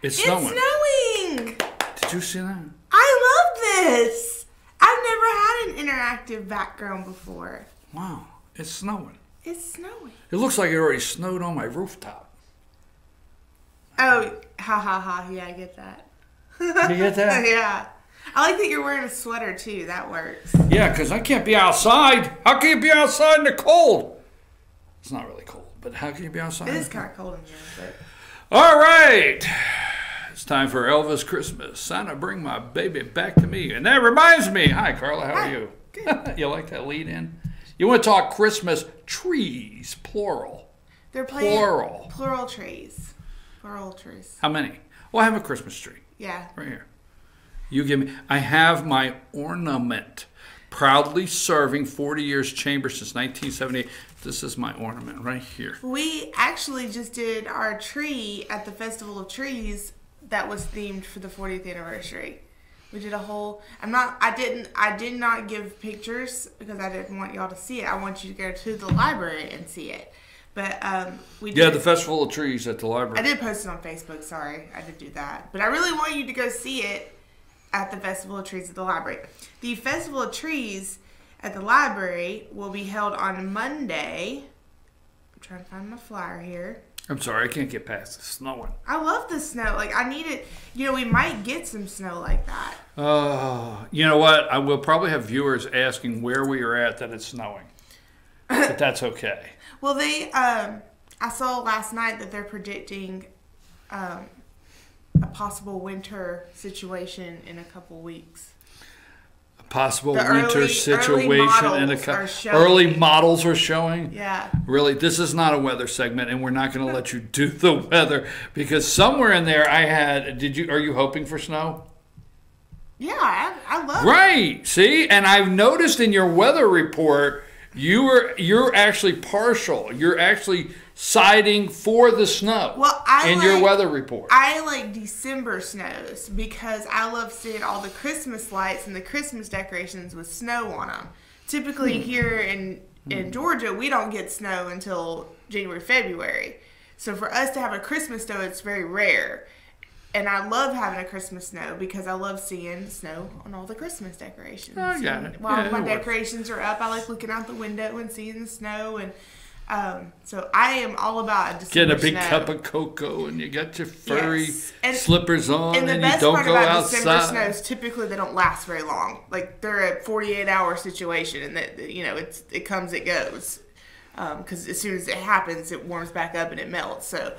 It's snowing. It's snowing. Did you see that? I love this. I've never had an interactive background before. Wow, it's snowing. It's snowing. It looks like it already snowed on my rooftop. Oh, ha ha ha. Yeah, I get that. You get that? Yeah. I like that you're wearing a sweater too. That works. Yeah, because I can't be outside. How can you be outside in the cold? It's not really cold, but how can you be outside? It is kind of cold in here, but. All right. It's time for Elvis Christmas. Santa, bring my baby back to me. And that reminds me. Hi, Karla. How are you? Good. You like that lead in? You want to talk Christmas trees, plural. They're playing Plural. Plural trees. Plural trees. How many? Well, I have a Christmas tree. Yeah. Right here. You give me. I have my ornament. Proudly serving 40 years chamber since 1978. This is my ornament right here. We actually just did our tree at the Festival of Trees that was themed for the 40th anniversary. We did a whole. I did not give pictures because I didn't want y'all to see it. I want you to go to the library and see it. But we did. Yeah, the Festival of Trees at the library. I did post it on Facebook. Sorry, I did do that. But I really want you to go see it at the Festival of Trees at the library. The Festival of Trees at the library will be held on Monday. I'm trying to find my flyer here. I'm sorry, I can't get past the snowing. I love the snow. Like, I need it. You know, we might get some snow like that. You know what? I will probably have viewers asking where we are at that it's snowing. But that's okay. Well, I saw last night that they're predicting a possible winter situation in a couple weeks. A possible The winter situation in a early models are showing. Yeah. Really, this is not a weather segment, and we're not going to let you do the weather because somewhere in there I had. Are you hoping for snow? Yeah, I love it. Right. See, and I've noticed in your weather report you're actually partial. You're actually siding for the snow. Well, your weather report. I like December snows because I love seeing all the Christmas lights and the Christmas decorations with snow on them. Typically here in Georgia, we don't get snow until January, February. So for us to have a Christmas snow, it's very rare. And I love having a Christmas snow because I love seeing snow on all the Christmas decorations. I got it. While Yeah, my it works. decorations are up, I like looking out the window and seeing the snow. And so I am all about December Get a big snow. cup of cocoa and you got your furry And- slippers on And the you best don't part go about outside. December snows, typically they don't last very long. Like they're a 48-hour situation, and that it comes, it goes. Because as soon as it happens, it warms back up and it melts. So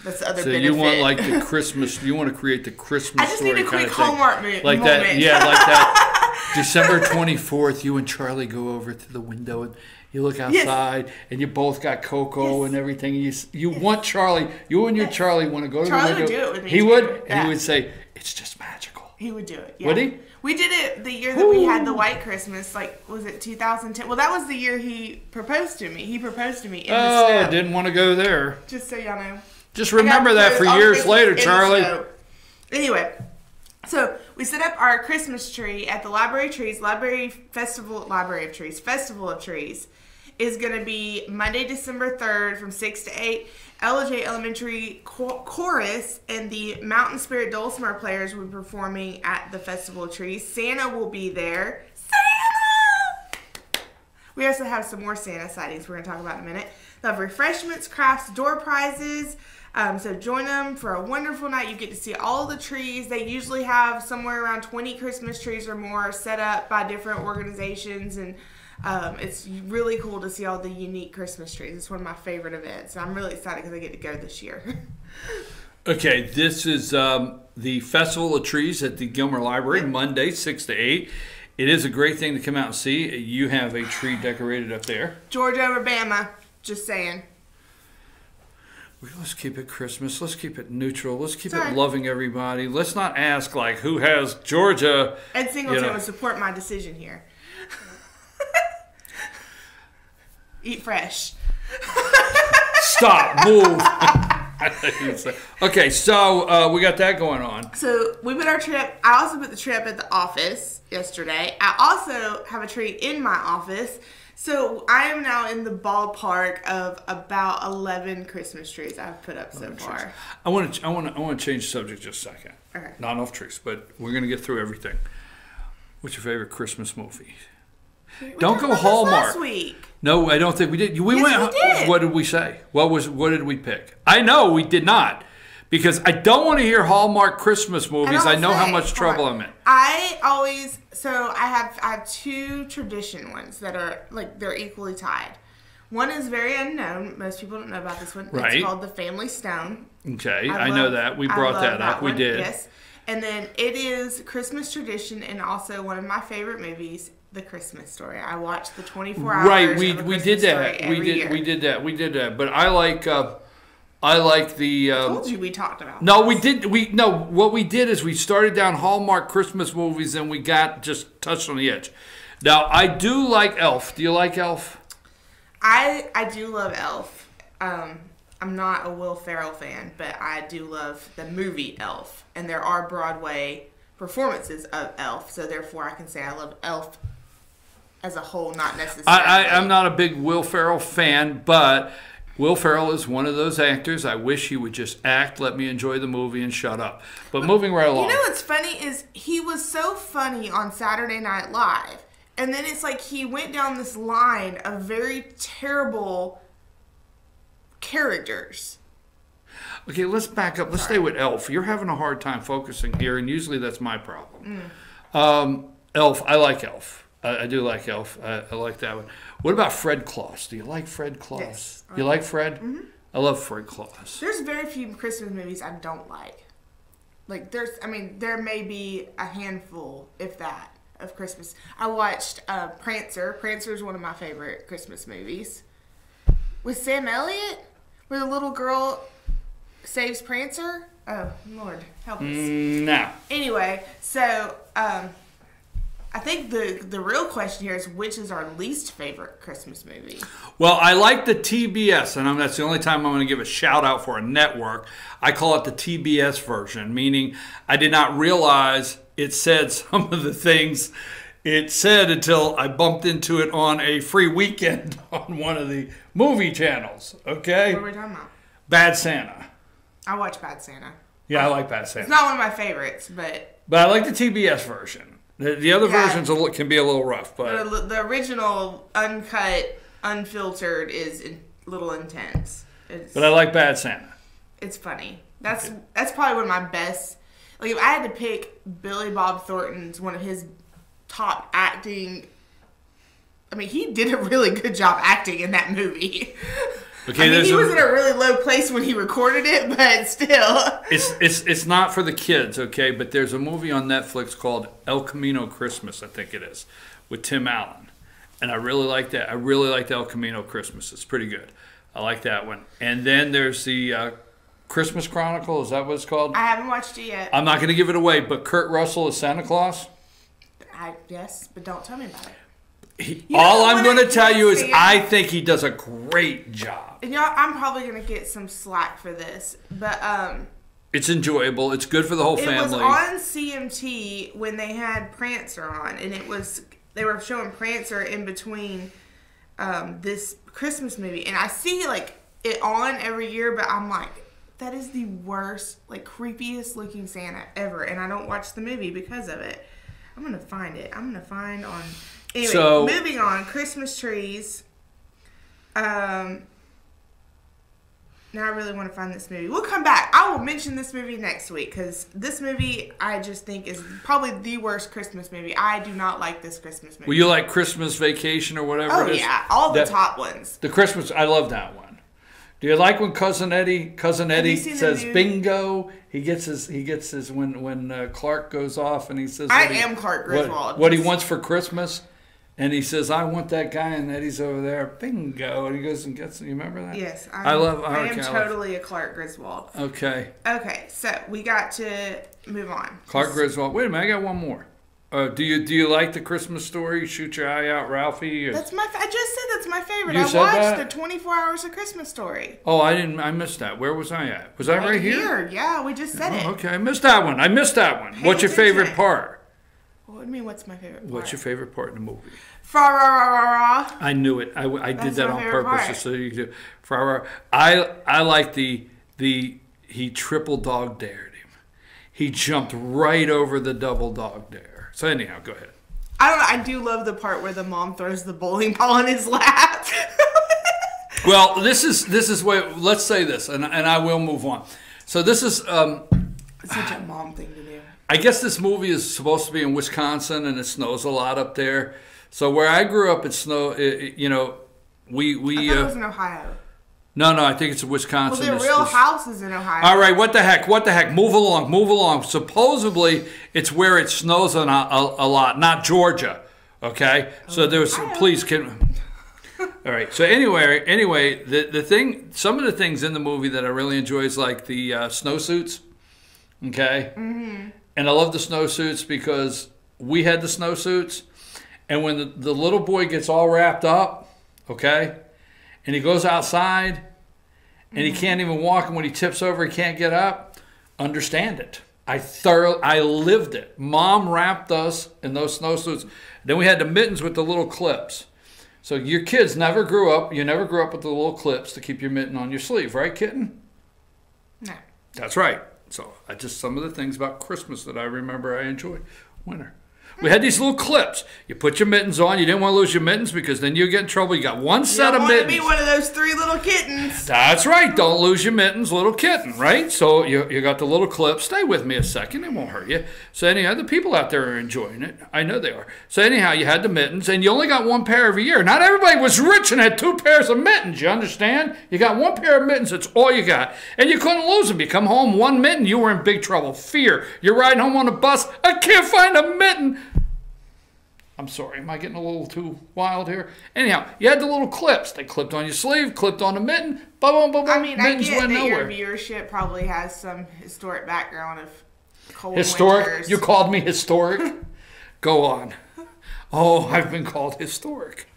that's the other benefit. You want like the Christmas? You want to create the Christmas? I just story need a quick kind of thing. Hallmark like moment. that. Yeah, like that. December 24th, you and Charlie go over to the window and you look outside, and you both got cocoa and everything. You want Charlie. You and your Charlie want to go to Charlie the window. would do it with me. He too. would, Yeah. and he would say, "It's just magical." He would do it. Yeah. Would he? We did it the year that we had the white Christmas. Like, was it 2010? Well, that was the year he proposed to me. He proposed to me in the snow. I didn't want to go there. Just so y'all know. Just remember that for years later, Charlie. Anyway, so we set up our Christmas tree at the Library of Trees. Festival of Trees is going to be Monday, December 3rd from 6 to 8. LJ Elementary Chorus and the Mountain Spirit Dulcimer players will be performing at the Festival of Trees. Santa will be there. Santa! We also have some more Santa sightings we're going to talk about in a minute. They'll have refreshments, crafts, door prizes. So join them for a wonderful night. You get to see all the trees. They usually have somewhere around 20 Christmas trees or more set up by different organizations. And it's really cool to see all the unique Christmas trees. It's one of my favorite events. I'm really excited because I get to go this year. Okay, this is the Festival of Trees at the Gilmer Library, Monday, 6 to 8. It is a great thing to come out and see. You have a tree decorated up there. Georgia over Bama. Just saying. Let's keep it Christmas. Let's keep it neutral. Let's keep it loving everybody. Let's not ask, like, who has Georgia. Ed Singleton would support my decision here. Eat fresh. Stop. Move. Okay, so we got that going on. So we put our tree up. I also put the tree up at the office. yesterday. I also have a tree in my office. So I am now in the ballpark of about 11 Christmas trees I've put up so far. I want to change the subject just a second. Okay. Not enough trees, but we're going to get through everything. What's your favorite Christmas movie? Don't go Hallmark. Last week. No, I don't think we did. We did. What did we say? What did we pick? I know we did not. Because I don't want to hear Hallmark Christmas movies. I know how much trouble I'm in. I have two tradition ones that are like they're equally tied. One is very unknown. Most people don't know about this one. Right. It's called The Family Stone. Okay, I know that. We brought that up. We did. Yes. And then it is Christmas tradition and also one of my favorite movies, The Christmas Story. I watched the 24 hours. Right, we did that. We did that. But I like the. I told you we talked about. No, we did. What we did is we started down Hallmark Christmas movies and we got just touched on the edge. Now I do like Elf. Do you like Elf? I do love Elf. I'm not a Will Ferrell fan, but I do love the movie Elf, and there are Broadway performances of Elf, so therefore I can say I love Elf as a whole, not necessarily. I'm not a big Will Ferrell fan, but Will Ferrell is one of those actors. I wish he would just act, let me enjoy the movie, and shut up. But moving right along. You know what's funny is he was so funny on Saturday Night Live, and then it's like he went down this line of very terrible characters. Okay, let's back up. Let's stay with Elf. You're having a hard time focusing here, and usually that's my problem. Elf, I like Elf. I do like Elf. I like that one. What about Fred Claus? Do you like Fred Claus? Yes. You like Fred? Mm-hmm. I love Fred Claus. There's very few Christmas movies I don't like. Like, there may be a handful, if that, of Christmas. I watched Prancer. Prancer is one of my favorite Christmas movies. With Sam Elliott, where the little girl saves Prancer. Oh, Lord, help us. No. Anyway, so I think the real question here is which is our least favorite Christmas movie? Well, I like the TBS, and that's the only time I'm going to give a shout out for a network. I call it the TBS version, meaning I did not realize it said some of the things it said until I bumped into it on a free weekend on one of the movie channels. Okay? What are we talking about? Bad Santa. I watch Bad Santa. Yeah, I like Bad Santa. It's not one of my favorites, but I like the TBS version. The other versions can be a little rough, but the original, uncut, unfiltered is a little intense. But I like Bad Santa. It's funny. That's probably one of my best. Like, if I had to pick Billy Bob Thornton's one of his top acting, I mean, he did a really good job acting in that movie. Okay, I mean, he was in a really low place when he recorded it, but still. It's not for the kids, okay? But there's a movie on Netflix called El Camino Christmas, I think it is, with Tim Allen. And I really like that. I really like El Camino Christmas. It's pretty good. I like that one. And then there's the Christmas Chronicle. Is that what it's called? I haven't watched it yet. I'm not going to give it away, but Kurt Russell is Santa Claus. Yes, but don't tell me about it. All I'm going to tell you is I think he does a great job. And y'all, I'm probably going to get some slack for this, but it's enjoyable. It's good for the whole family. It was on CMT when they had Prancer on, and they were showing Prancer in between this Christmas movie, and I see like it on every year, but I'm like, that is the worst, like creepiest looking Santa ever, and I don't watch the movie because of it. I'm gonna find it. I'm gonna find on. Anyway, moving on. Christmas trees. Now I really want to find this movie. We'll come back. I will mention this movie next week because this movie I just think is probably the worst Christmas movie. I do not like this Christmas movie. Well, you like Christmas Vacation or whatever it is? Oh yeah, all the top ones. The Christmas, I love that one. Do you like when Cousin Eddie says bingo? He gets his when Clark goes off and he says I am Clark Griswold. What he wants for Christmas, and he says I want that guy, and Eddie's over there bingo, and he goes and gets it. You remember that? Yes, I am totally a Clark Griswold. Okay. Okay, so we got to move on. Clark Griswold. Wait a minute, I got one more. Do you like the Christmas Story? Shoot your eye out, Ralphie. Or... That's I just said that's my favorite. You I said watched that? the 24 Hours of Christmas Story. Oh, I didn't. I missed that. Where was I at? Was I right here? Yeah, we just said it. Okay, I missed that one. What's your favorite part? Well, What do you mean, what's my favorite part? What's your favorite part in the movie? Fra-ra-ra-ra-ra. I knew it. I did that on purpose just so you could. I like he triple dog dared him. He jumped right over the double dog dare. So anyhow, go ahead. I don't know. I do love the part where the mom throws the bowling ball in his lap. Well, this is what. Let's say this, and I will move on. So this is. It's such a mom thing to do. I guess this movie is supposed to be in Wisconsin, and it snows a lot up there. So where I grew up, it snowed. We. I thought it was in Ohio. No, I think it's in Wisconsin. Well, their real house is in Ohio. All right, what the heck? Move along. Supposedly, it's where it snows a lot, not Georgia. Okay, so there's please can. All right. So anyway, the thing, some of the things in the movie that I really enjoy is like the snowsuits. Okay. Mm-hmm. And I love the snowsuits because we had the snowsuits, and when the little boy gets all wrapped up, okay, and he goes outside, and he can't even walk, and when he tips over, he can't get up. Understand it. I lived it. Mom wrapped us in those snowsuits. Then we had the mittens with the little clips. So your kids never grew up. You never grew up with the little clips to keep your mitten on your sleeve, right, kitten? No. That's right. So just some of the things about Christmas that I remember I enjoyed. Winter. We had these little clips. You put your mittens on. You didn't want to lose your mittens because then you get in trouble. You got one set of mittens. You don't want to be one of those 3 little kittens. That's right. Don't lose your mittens, little kitten, right? So you got the little clips. Stay with me a second. It won't hurt you. So anyhow, the people out there are enjoying it. I know they are. So anyhow, you had the mittens, and you only got 1 pair every year. Not everybody was rich and had 2 pairs of mittens. You understand? You got 1 pair of mittens. That's all you got. And you couldn't lose them. You come home 1 mitten, you were in big trouble. Fear. You're riding home on a bus. I can't find a mitten. I'm sorry, am I getting a little too wild here? Anyhow, you had the little clips. They clipped on your sleeve, clipped on the mitten. Boom, boom, boom. I mean, mittens I get went that nowhere. your viewership probably has some historic background of cold Historic? winters. You called me historic? Go on. Oh, I've been called historic.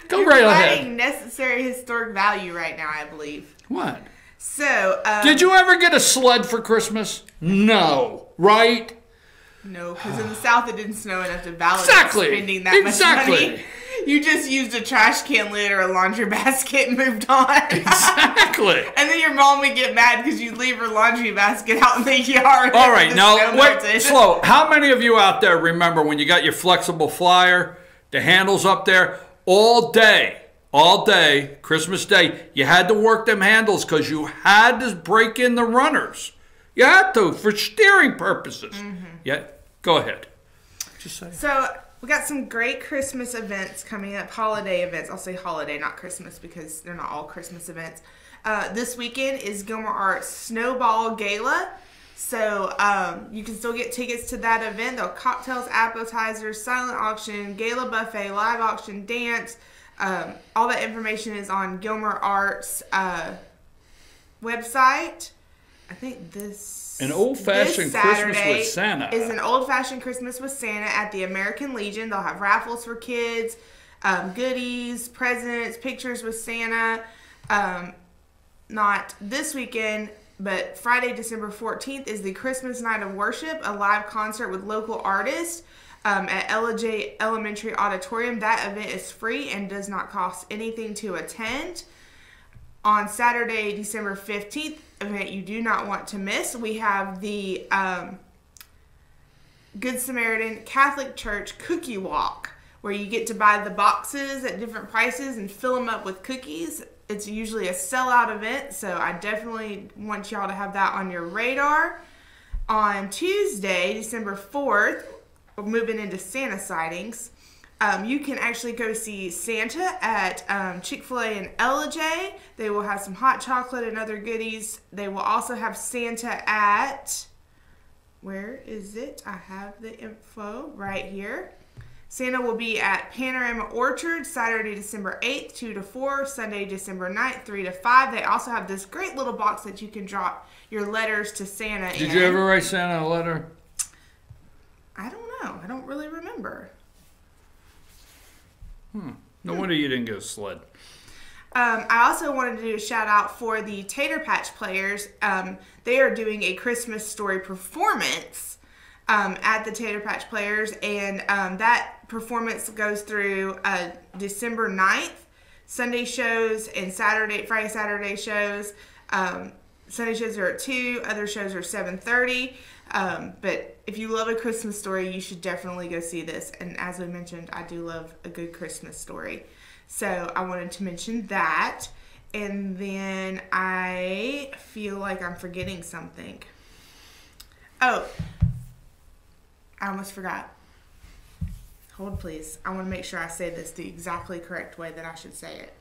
Go You're right providing ahead. necessary historic value right now, I believe. What? So, Did you ever get a sled for Christmas? No. Right? No, because in the South it didn't snow enough to validate spending that much money. You just used a trash can lid or a laundry basket and moved on. Exactly. And then your mom would get mad because you'd leave her laundry basket out in the yard. All right, now, wait, slow. How many of you out there remember when you got your flexible flyer, the handles up there, all day, Christmas Day, you had to work them handles because you had to break in the runners. You had to for steering purposes. Mm-hmm. Yeah. Go ahead. Just say. So we got some great Christmas events coming up, holiday events. I'll say holiday, not Christmas, because they're not all Christmas events. This weekend is Gilmer Arts Snowball Gala. So you can still get tickets to that event. There'll cocktails, appetizers, silent auction, gala buffet, live auction, dance. All that information is on Gilmer Arts website. I think an old-fashioned Christmas with Santa is an old-fashioned Christmas with Santa at the American Legion. They'll have raffles for kids, goodies, presents, pictures with Santa. Not this weekend, but Friday, December 14th is the Christmas Night of Worship, a live concert with local artists at LJ Elementary Auditorium. That event is free and does not cost anything to attend. On Saturday, December 15th, event you do not want to miss, we have the Good Samaritan Catholic Church Cookie Walk, where you get to buy the boxes at different prices and fill them up with cookies. It's usually a sellout event, so I definitely want y'all to have that on your radar. On Tuesday, December 4th, we're moving into Santa sightings. You can actually go see Santa at Chick-fil-A and LJ. They will have some hot chocolate and other goodies. They will also have Santa at, where is it? I have the info right here. Santa will be at Panorama Orchard Saturday, December 8th, 2 to 4, Sunday, December 9th, 3 to 5. They also have this great little box that you can drop your letters to Santa in. Did you ever write Santa a letter? I don't know. I don't really remember. No wonder you didn't get a sled. I also wanted to do a shout out for the Tater Patch Players. They are doing a Christmas story performance at the Tater Patch Players, and that performance goes through December 9th. Sunday shows and Friday, Saturday shows. Sunday shows are at 2, other shows are 7:30. But if you love A Christmas Story, you should definitely go see this. And as I mentioned, I do love a good Christmas story. So I wanted to mention that. And then I feel like I'm forgetting something. Oh, I almost forgot. Hold, please. I want to make sure I say this the exactly correct way that I should say it.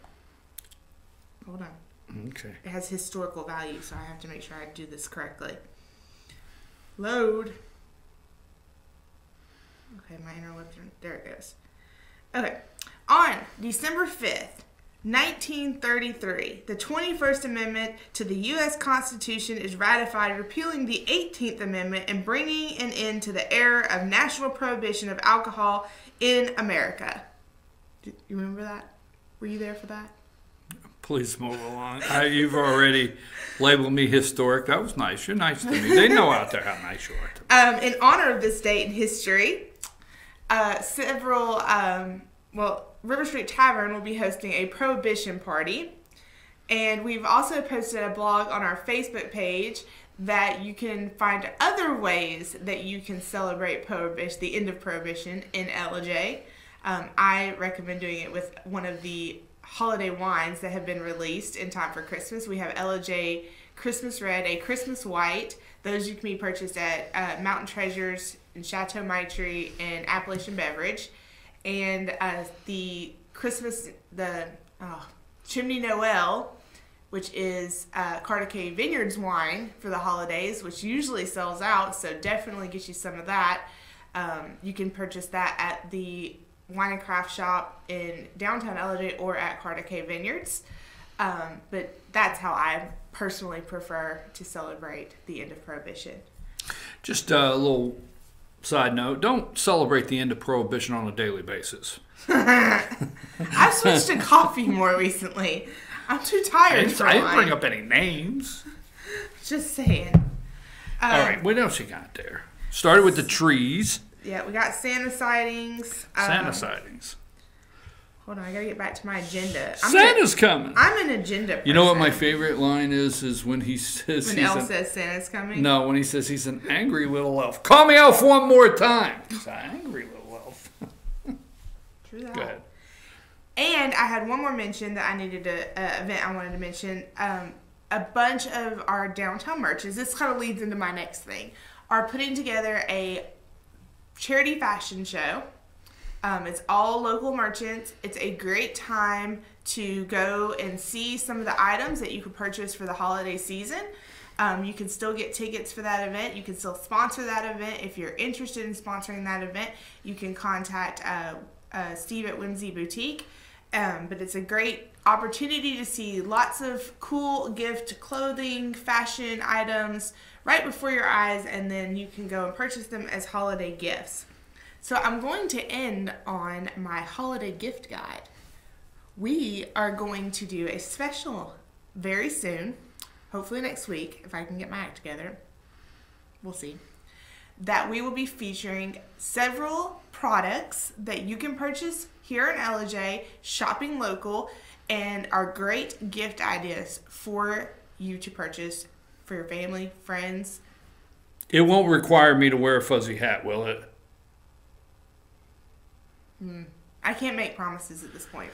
Hold on. Okay. It has historical value, so I have to make sure I do this correctly. Load. Okay, my interrupter. There it goes. Okay. On December 5th, 1933, the 21st Amendment to the U.S. Constitution is ratified, repealing the 18th Amendment and bringing an end to the era of national prohibition of alcohol in America. Do you remember that? Were you there for that? Please move along. You've already labeled me historic. That was nice. You're nice to me. They know out there how nice you are to me. In honor of this date in history, River Street Tavern will be hosting a prohibition party. And we've also posted a blog on our Facebook page that you can find other ways that you can celebrate prohibition, the end of prohibition in LJ. I recommend doing it with one of the holiday wines that have been released in time for Christmas. We have LJ Christmas Red, a Christmas White. Those you can be purchased at Mountain Treasures and Chateau Maitre and Appalachian Beverage. And the Chimney Noel, which is Carter Vineyards wine for the holidays, which usually sells out, so definitely get you some of that. You can purchase that at the Wine and Craft Shop in downtown LJ or at Carter Vineyards. But that's how I personally prefer to celebrate the end of Prohibition. Just a little side note, don't celebrate the end of Prohibition on a daily basis. I've switched to coffee more recently. I'm too tired. I didn't bring up any names. Just saying. All right, what else you got there? Started with the trees. Yeah, we got Santa sightings. Santa sightings. Hold on, I gotta get back to my agenda. Santa's coming. I'm an agenda person. You know what my favorite line is when he says when Elf says Santa's coming? No, when he says he's an angry little elf. Call me Elf one more time. He's an angry little elf. True that. Go ahead. And I had one more mention that I needed event I wanted to mention. A bunch of our downtown merchants, this kind of leads into my next thing, are putting together a charity fashion show. It's all local merchants. It's a great time to go and see some of the items that you could purchase for the holiday season. You can still get tickets for that event. You can still sponsor that event. If you're interested in sponsoring that event, you can contact Steve at Whimsy Boutique. But it's a great opportunity to see lots of cool gift clothing, fashion items right before your eyes, and then you can go and purchase them as holiday gifts. So I'm going to end on my holiday gift guide. We are going to do a special very soon, hopefully next week, if I can get my act together. We'll see. That we will be featuring several products that you can purchase here in LJ, shopping local, and are great gift ideas for you to purchase for your family, friends. It won't require me to wear a fuzzy hat, will it? I can't make promises at this point.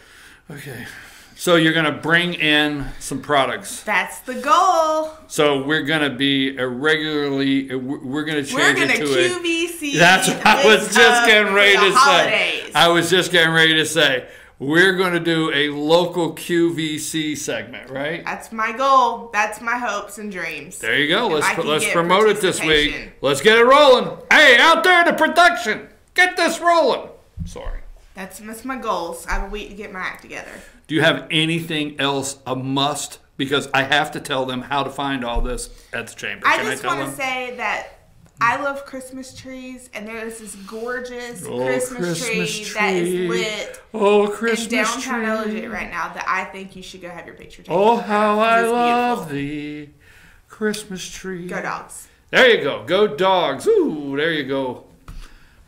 Okay. So you're going to bring in some products. That's the goal. So we're going to be we're going to change it to QVC. That's what I was just getting ready to say. I was just getting ready to say. We're going to do a local QVC segment, right? That's my goal. That's my hopes and dreams. There you go. Let's promote it this week. Let's get it rolling. Hey, out there in the production, get this rolling. Sorry. That's my goals. I have a week to get my act together. Do you have anything else a must? Because I have to tell them how to find all this at the chamber. I just want to say that I love Christmas trees, and there is this gorgeous Christmas tree that is lit in downtown LJ right now that I think you should go have your picture taken. Oh, how I love thee, Christmas tree. Go Dogs. There you go. Go Dogs. Ooh, there you go.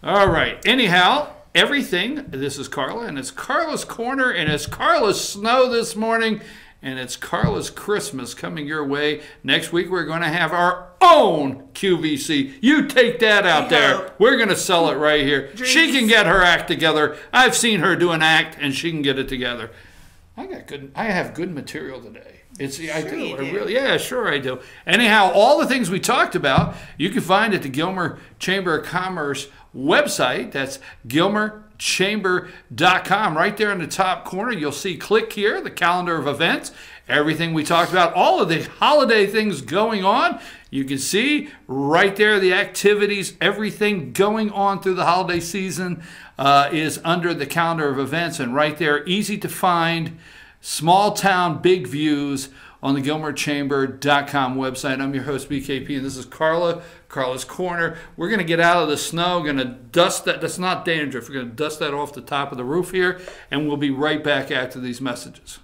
All right. Anyhow, everything. This is Karla, and it's Karla's Corner, and it's Karla's Snow this morning, and it's Karla's Christmas coming your way. Next week, we're going to have our own QVC. You take that out there. We're going to sell it right here. Dreams. She can get her act together. I've seen her do an act, and she can get it together. I have good material today. Yeah, sure I do. Anyhow, all the things we talked about, you can find at the Gilmer Chamber of Commerce website. That's gilmerchamber.com. Right there in the top corner, you'll see click here, the calendar of events. Everything we talked about, all of the holiday things going on. You can see right there the activities, everything going on through the holiday season is under the calendar of events. And right there, easy to find, small town, big views on the GilmerChamber.com website. I'm your host, BKP, and this is Karla, Karla's Corner. We're going to get out of the snow, going to dust that. That's not dandruff. We're going to dust that off the top of the roof here, and we'll be right back after these messages.